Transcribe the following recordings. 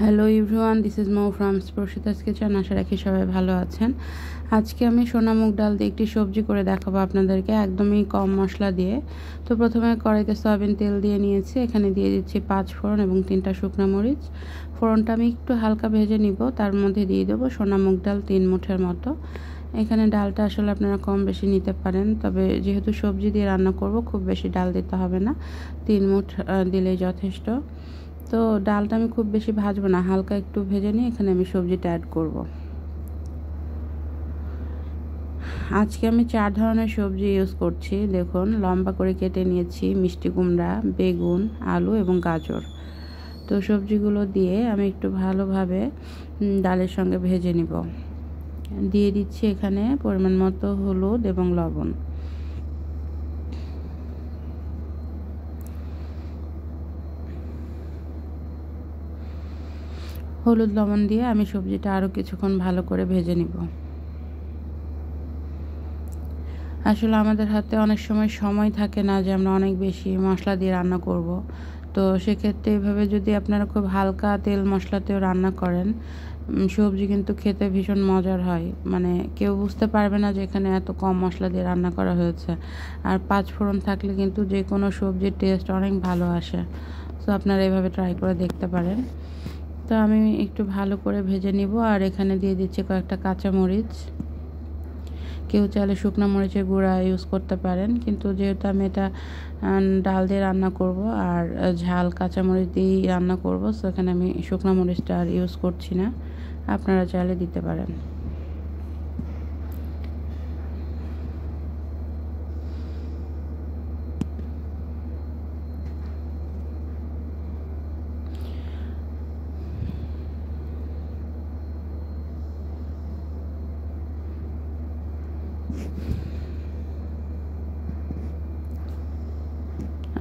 Hello everyone, this is Mou from Sparshita's kitchen. আশা রাখি সবাই ভালো আছেন। আজকে আমি সোনা মুগ ডাল দিয়ে একটি সবজি করে দেখাবো আপনাদেরকে, একদমই কম মশলা দিয়ে। তো প্রথমে কড়াইতে সয়াবিন তেল দিয়ে নিয়েছি, এখানে দিয়ে দিচ্ছি 5 ফোড়ন এবং 3টা শুকনো মরিচ। ফোড়নটা আমি একটু হালকা ভেজে নিব, তার মধ্যে দিয়ে দেবো সোনা মুগ ডাল 3 মুঠের মতো। এখানে ডালটা আসলে আপনারা কম বেশি নিতে পারেন, তবে যেহেতু সবজি দিয়ে রান্না করব খুব বেশি ডাল দিতে হবে না, 3 মুঠ দিলেই যথেষ্ট। তো ডালটা আমি খুব বেশি ভাজবো না, হালকা একটু ভেজে নিয়ে এখানে আমি সবজিটা অ্যাড করব। আজকে আমি 4 ধরনের সবজি ইউজ করছি। দেখুন, লম্বা করে কেটে নিয়েছি মিষ্টি কুমড়া, বেগুন, আলু এবং গাজর। তো সবজিগুলো দিয়ে আমি একটু ভালোভাবে ডালের সঙ্গে ভেজে নিব। দিয়ে দিচ্ছি এখানে পরিমাণ মতো হলুদ এবং লবণ। হলুদ লবণ দিয়ে আমি সবজিটা আরও কিছুক্ষণ ভালো করে ভেজে নিব। আসলে আমাদের হাতে অনেক সময় থাকে না যে আমরা অনেক বেশি মশলা দিয়ে রান্না করব। তো সেক্ষেত্রে এভাবে যদি আপনারা খুব হালকা তেল মশলাতেও রান্না করেন, সবজি কিন্তু খেতে ভীষণ মজার হয়। মানে কেউ বুঝতে পারবে না যে এখানে এত কম মশলা দিয়ে রান্না করা হয়েছে। আর 5 ফোড়ন থাকলে কিন্তু যে কোনো সবজির টেস্ট অনেক ভালো আসে। তো আপনারা এভাবে ট্রাই করে দেখতে পারেন। তো আমি একটু ভালো করে ভেজে নিব, আর এখানে দিয়ে দিচ্ছি কয়েকটা কাঁচামরিচ। কেউ চাইলে শুকনো মরিচের গুঁড়া ইউজ করতে পারেন, কিন্তু যেহেতু আমি এটা ডাল দিয়ে রান্না করব আর ঝাল কাঁচামরিচ দিয়েই রান্না করব, সো এখানে আমি শুকনো মরিচটা আর ইউজ করছি না, আপনারা চাইলে দিতে পারেন।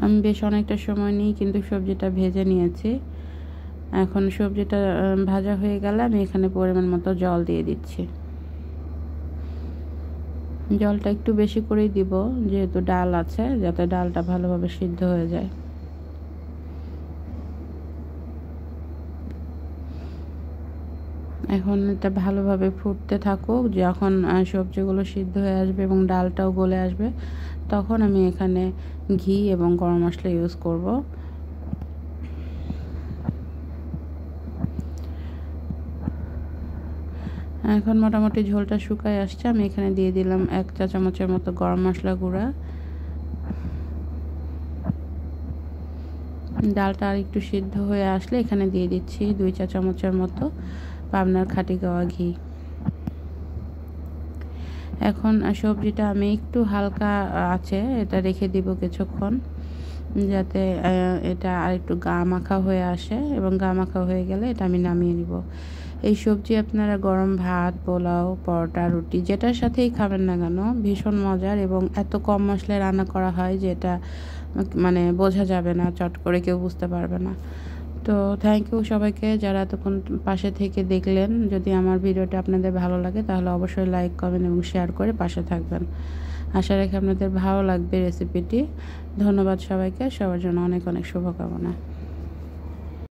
আমি বেশ অনেকটা সময় নিয়ে কিন্তু সবজিটা ভেজে নিয়েছি। এখন সবজিটা ভাজা হয়ে গেলে আমি এখানে পরিমাণ মতো জল দিয়ে দিচ্ছি। জলটা একটু বেশি করেই দিব, যেহেতু ডাল আছে, যাতে ডালটা ভালোভাবে সিদ্ধ হয়ে যায়। এখন এটা ভালোভাবে ফুটতে থাকুক। যখন সবজিগুলো সিদ্ধ হয়ে আসবে এবং ডালটাও গলে আসবে, তখন আমি এখানে ঘি এবং গরম মশলা ইউজ করব। এখন মোটামুটি ঝোলটা শুকায় আসছে, আমি এখানে দিয়ে দিলাম 1 চা চামচের মতো গরম মশলা গুঁড়া। ডালটা আর একটু সিদ্ধ হয়ে আসলে এখানে দিয়ে দিচ্ছি 2 চা চামচের মতো পাবনার খাঁটি গাওয়া ঘি। এখন সবজিটা আমি একটু হালকা আছে এটা রেখে দিব কিছুক্ষণ, যাতে এটা আর একটু গা মাখা হয়ে আসে, এবং গা মাখা হয়ে গেলে এটা আমি নামিয়ে নিব। এই সবজি আপনারা গরম ভাত, পোলাও, পরোটা, রুটি যেটার সাথেই খাবেন না কেন ভীষণ মজার, এবং এত কম মশলায় রান্না করা হয় যে এটা মানে বোঝা যাবে না, চট করে কেউ বুঝতে পারবে না। তো থ্যাংক ইউ সবাইকে যারা এতক্ষণ পাশে থেকে দেখলেন। যদি আমার ভিডিওটা আপনাদের ভালো লাগে তাহলে অবশ্যই লাইক, কমেন্ট এবং শেয়ার করে পাশে থাকবেন। আশা রাখি আপনাদের ভালো লাগবে রেসিপিটি। ধন্যবাদ সবাইকে, সবার জন্য অনেক অনেক শুভকামনা।